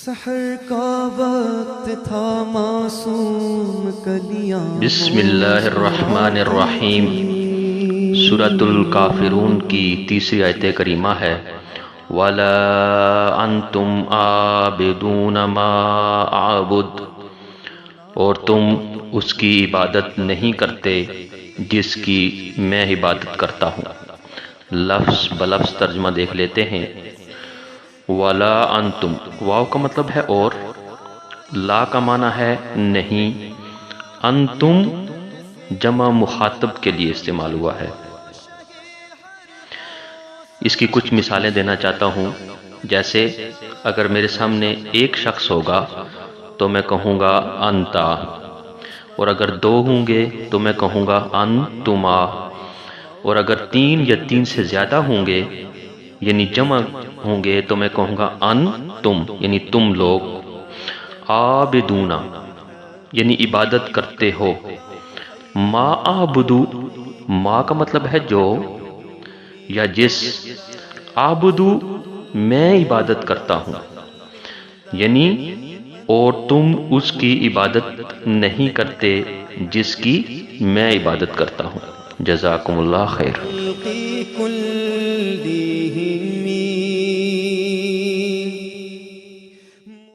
سحر کا وقت تھا معصوم کلیاں بسم اللہ الرحمن الرحیم۔ سورۃ الکافرون کی تیسری آیت کریمہ ہے وَلَا أَنْتُمْ عَابِدُونَ مَا أَعْبُدُ، اور تم اس کی عبادت نہیں کرتے جس کی میں عبادت کرتا ہوں۔ لفظ بلفظ ترجمہ دیکھ لیتے ہیں۔ وَلَا أَنْتُمْ، واو کا مطلب ہے اور، لا کا معنی ہے نہیں، انتم جمع مخاطب کے لیے استعمال ہوا ہے۔ اس کی کچھ مثالیں دینا چاہتا ہوں، جیسے اگر میرے سامنے ایک شخص ہوگا تو میں کہوں گا انتا، اور اگر دو ہوں گے تو میں کہوں گا انتما، اور اگر تین یا تین سے زیادہ ہوں گے یعنی جمع ہوں گے تو میں کہوں گا انتم یعنی تم لوگ، عابدون یعنی عبادت کرتے ہو، ما اعبدو، ما کا مطلب ہے جو یا جس، اعبدو میں عبادت کرتا ہوں، یعنی اور تم اس کی عبادت نہیں کرتے جس کی میں عبادت کرتا ہوں۔ جزاکم اللہ خیر۔